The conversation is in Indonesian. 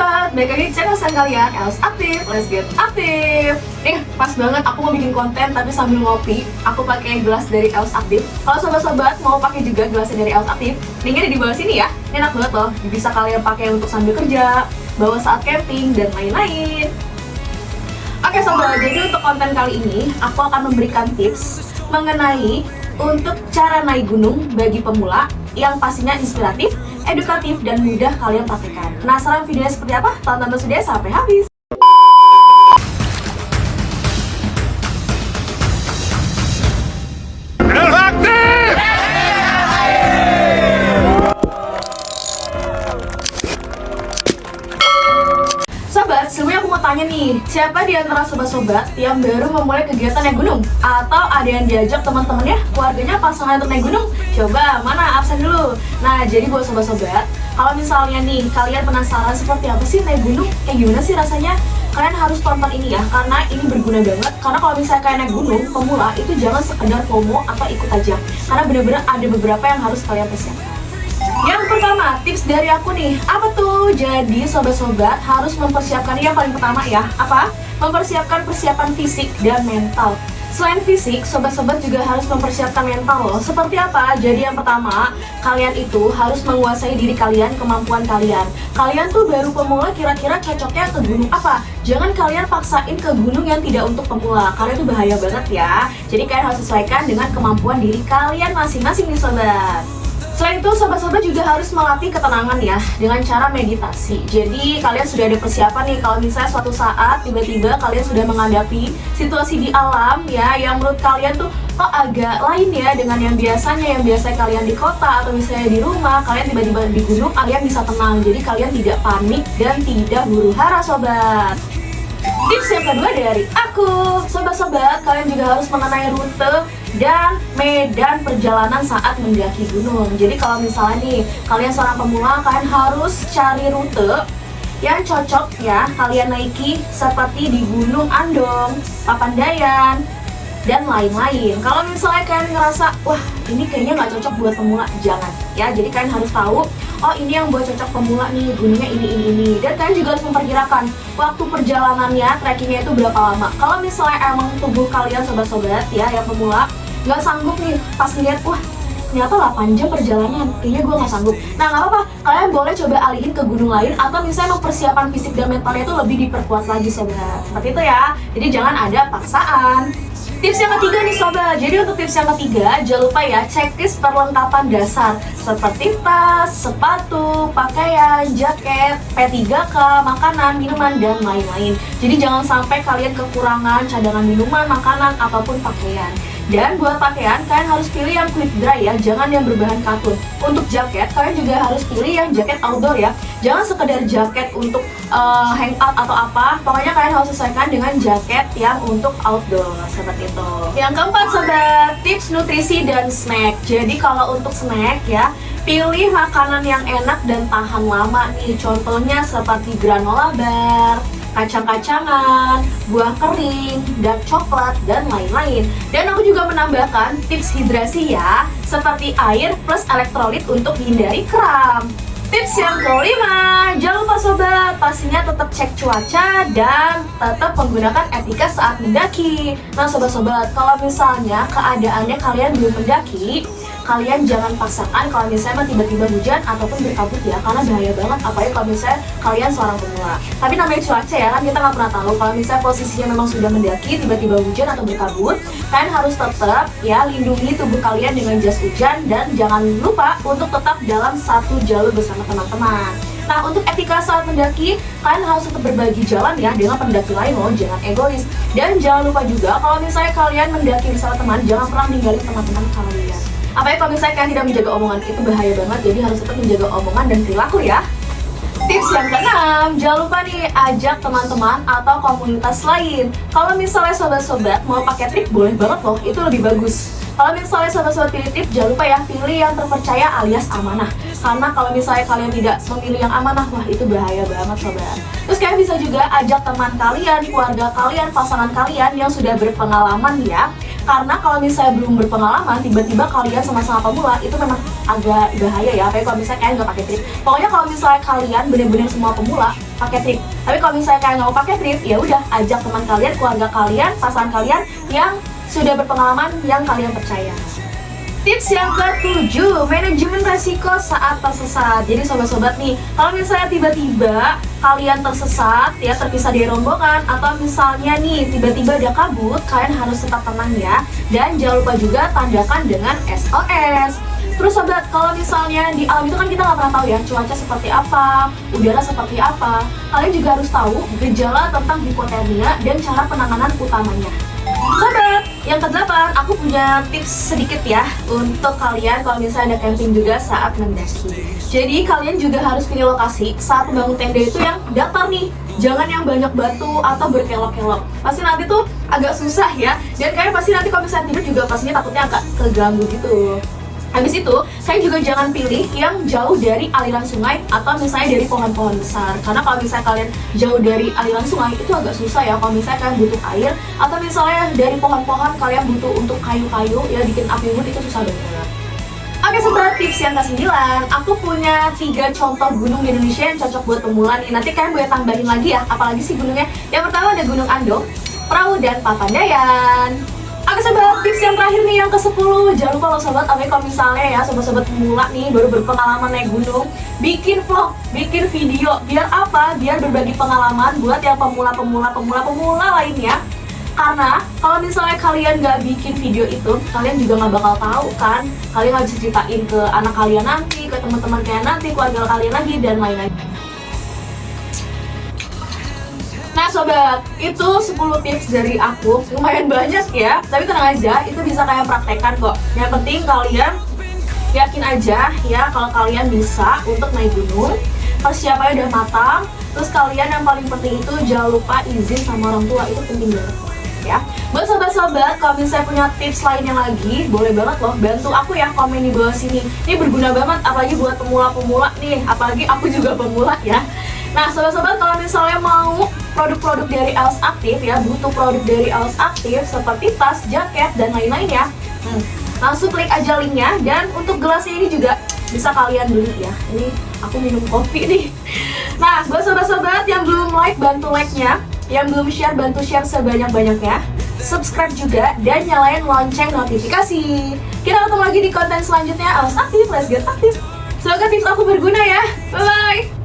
sobat, balik lagi di channel kalian, Els Aktif, let's get aktif. Nih, pas banget aku mau bikin konten tapi sambil ngopi. Aku pakai gelas dari Els Aktif. Kalau sobat-sobat mau pakai juga gelasnya dari Els Aktif, linknya ada di bawah sini ya. Enak banget loh, bisa kalian pakai untuk sambil kerja, bawa saat camping, dan lain-lain. Oke sobat, jadi untuk konten kali ini aku akan memberikan tips mengenai untuk cara naik gunung bagi pemula yang pastinya inspiratif, edukatif, dan mudah kalian praktekkan. Penasaran videonya seperti apa? Tonton terus video sampai habis. Sobat, sebelumnya aku mau tanya nih, siapa di antara sobat-sobat yang baru memulai kegiatan naik gunung? Atau ada yang diajak teman-temannya, keluarganya, pasangan untuk naik gunung? Coba, mana absen dulu. Nah, jadi buat sobat-sobat, kalau misalnya nih, kalian penasaran seperti apa sih naik gunung? Kayak gimana sih rasanya? Kalian harus tonton ini ya, karena ini berguna banget. Karena kalau misalnya kalian naik gunung, pemula, itu jangan sekedar FOMO atau ikut aja. Karena bener-bener ada beberapa yang harus kalian persiapkan. Yang pertama, tips dari aku nih, apa tuh? Jadi sobat-sobat harus mempersiapkan yang paling pertama ya, apa? Mempersiapkan persiapan fisik dan mental. Selain fisik, sobat-sobat juga harus mempersiapkan mental loh. Seperti apa? Jadi yang pertama, kalian itu harus menguasai diri kalian, kemampuan kalian. Kalian tuh baru pemula, kira-kira cocoknya ke gunung apa? Jangan kalian paksain ke gunung yang tidak untuk pemula, karena itu bahaya banget ya. Jadi kalian harus sesuaikan dengan kemampuan diri kalian masing-masing nih sobat. Selain itu, sobat-sobat juga harus melatih ketenangan ya, dengan cara meditasi. Jadi, kalian sudah ada persiapan nih, kalau misalnya suatu saat tiba-tiba kalian sudah menghadapi situasi di alam ya, yang menurut kalian tuh kok agak lain ya dengan yang biasanya kalian di kota atau misalnya di rumah, kalian tiba-tiba di gunung, kalian bisa tenang. Jadi, kalian tidak panik dan tidak huru-hara sobat. Tips yang kedua dari aku, sobat-sobat, kalian juga harus mengenai rute dan medan perjalanan saat mendaki gunung. Jadi kalau misalnya nih, kalian seorang pemula, kalian harus cari rute yang cocok ya kalian naiki, seperti di Gunung Andong, Papandayan, dan lain-lain. Kalau misalnya kalian ngerasa, wah ini kayaknya nggak cocok buat pemula, jangan ya. Jadi kalian harus tahu, oh ini yang buat cocok pemula nih, gunungnya ini. Dan kalian juga harus memperkirakan waktu perjalanannya, trekkingnya itu berapa lama. Kalau misalnya emang tubuh kalian sobat-sobat ya, yang pemula, nggak sanggup nih, pas lihat, wah ternyata 8 jam perjalanan, kayaknya gue nggak sanggup. Nah nggak apa-apa, kalian boleh coba alihin ke gunung lain, atau misalnya persiapan fisik dan mentalnya itu lebih diperkuat lagi sobat. Seperti itu ya, jadi jangan ada paksaan. Tips yang ketiga nih sobat, jadi untuk tips yang ketiga, jangan lupa ya checklist perlengkapan dasar seperti tas, sepatu, pakaian, jaket, P3K, makanan, minuman, dan lain-lain. Jadi jangan sampai kalian kekurangan cadangan minuman, makanan, ataupun pakaian. Dan buat pakaian, kalian harus pilih yang quick dry ya, jangan yang berbahan katun. Untuk jaket, kalian juga harus pilih yang jaket outdoor ya. Jangan sekedar jaket untuk hangout atau apa, pokoknya kalian harus sesuaikan dengan jaket yang untuk outdoor, seperti itu. Yang keempat sobat, tips nutrisi dan snack. Jadi kalau untuk snack ya, pilih makanan yang enak dan tahan lama nih. Contohnya seperti granola bar, kacang-kacangan, buah kering, dark coklat, dan lain-lain. Dan aku juga menambahkan tips hidrasi ya, seperti air plus elektrolit untuk hindari kram. Tips yang kelima, jangan lupa sobat, pastinya tetap cek cuaca dan tetap menggunakan etika saat mendaki. Nah sobat-sobat, kalau misalnya keadaannya kalian belum mendaki, kalian jangan paksakan kalau misalnya tiba-tiba hujan ataupun berkabut ya, karena bahaya banget, apalagi kalau misalnya kalian seorang pemula. Tapi namanya cuaca ya, kan kita nggak pernah tahu. Kalau misalnya posisinya memang sudah mendaki, tiba-tiba hujan atau berkabut, kalian harus tetap ya lindungi tubuh kalian dengan jas hujan, dan jangan lupa untuk tetap dalam satu jalur bersama teman-teman. Nah untuk etika saat mendaki, kalian harus tetap berbagi jalan ya dengan pendaki lain loh, jangan egois. Dan jangan lupa juga kalau misalnya kalian mendaki bersama teman, jangan pernah ninggalin teman-teman kalian. Apalagi kalau misalnya kalian tidak menjaga omongan, itu bahaya banget. Jadi harus tetap menjaga omongan dan perilaku ya. Tips yang keenam, jangan lupa nih ajak teman-teman atau komunitas lain. Kalau misalnya sobat-sobat mau pakai trip, boleh banget loh, itu lebih bagus. Kalau misalnya sobat-sobat pilih trip, jangan lupa ya pilih yang terpercaya alias amanah. Karena kalau misalnya kalian tidak memilih yang amanah, wah itu bahaya banget sobat. Terus kalian bisa juga ajak teman kalian, keluarga kalian, pasangan kalian yang sudah berpengalaman ya. Karena kalau misalnya belum berpengalaman, tiba-tiba kalian sama-sama pemula, itu memang agak bahaya ya. Apalagi kalau misalnya kalian nggak pakai trip. Pokoknya kalau misalnya kalian bener-bener semua pemula, pakai trip. Tapi kalau misalnya kalian nggak mau pakai trip, ya udah ajak teman kalian, keluarga kalian, pasangan kalian yang sudah berpengalaman, yang kalian percaya. Tips yang ke-7, manajemen resiko saat tersesat. Jadi sobat-sobat nih, kalau misalnya tiba-tiba kalian tersesat, ya terpisah dari rombongan, atau misalnya nih tiba-tiba ada kabut, kalian harus tetap tenang ya. Dan jangan lupa juga tandakan dengan SOS. Terus sobat, kalau misalnya di alam itu kan kita nggak pernah tahu ya cuaca seperti apa, udara seperti apa. Kalian juga harus tahu gejala tentang hipotermia dan cara penanganan utamanya. Sobat, yang ke-8, aku punya tips sedikit ya untuk kalian kalau misalnya ada camping juga saat mendaki. Jadi kalian juga harus pilih lokasi saat membangun tenda itu yang datar nih. Jangan yang banyak batu atau berkelok-kelok. Pasti nanti tuh agak susah ya. Dan kalian pasti nanti kalau misalnya tidur juga pastinya takutnya agak keganggu gitu. Habis itu, saya juga jangan pilih yang jauh dari aliran sungai atau misalnya dari pohon-pohon besar. Karena kalau misalnya kalian jauh dari aliran sungai, itu agak susah ya kalau misalnya kalian butuh air. Atau misalnya dari pohon-pohon kalian butuh untuk kayu-kayu, ya bikin api unggun itu susah banget. Oke sobat, tips yang ke-9, aku punya 3 contoh gunung di Indonesia yang cocok buat pemula nih. Nanti kalian boleh tambahin lagi ya, apalagi sih gunungnya. Yang pertama ada Gunung Andong, Perahu, dan Papandayan. Oke sobat, tips yang terakhir nih yang ke-10, jangan lupa loh sobat, apalagi kalau misalnya ya sobat-sobat pemula nih baru berpengalaman naik gunung, bikin vlog, bikin video. Biar apa? Biar berbagi pengalaman buat yang pemula lainnya. Karena kalau misalnya kalian nggak bikin video itu, kalian juga nggak bakal tahu kan. Kalian nggak bisa ceritain ke anak kalian nanti, ke teman-teman kalian nanti, keluarga kalian lagi, dan lain-lain. Nah sobat, itu 10 tips dari aku. Lumayan banyak ya, tapi tenang aja, itu bisa kalian praktekkan kok. Yang penting kalian yakin aja ya kalau kalian bisa untuk naik gunung. Persiapannya udah matang. Terus kalian yang paling penting itu jangan lupa izin sama orang tua, itu penting banget ya. Buat sobat-sobat, kalau misalnya punya tips lainnya lagi, boleh banget loh bantu aku ya, komen di bawah sini. Ini berguna banget, apalagi buat pemula-pemula nih. Apalagi aku juga pemula ya. Nah sobat-sobat, kalau misalnya mau produk-produk dari EOS Active ya, butuh produk dari EOS Active seperti tas, jaket, dan lain-lain ya, langsung klik aja linknya. Dan untuk gelasnya ini juga bisa kalian beli ya. Ini aku minum kopi nih. Nah buat sobat-sobat yang belum like, bantu like-nya. Yang belum share, bantu share sebanyak-banyaknya. Subscribe juga dan nyalain lonceng notifikasi. Kita ketemu lagi di konten selanjutnya EOS Active, let's get active. Semoga tips aku berguna ya. Bye-bye.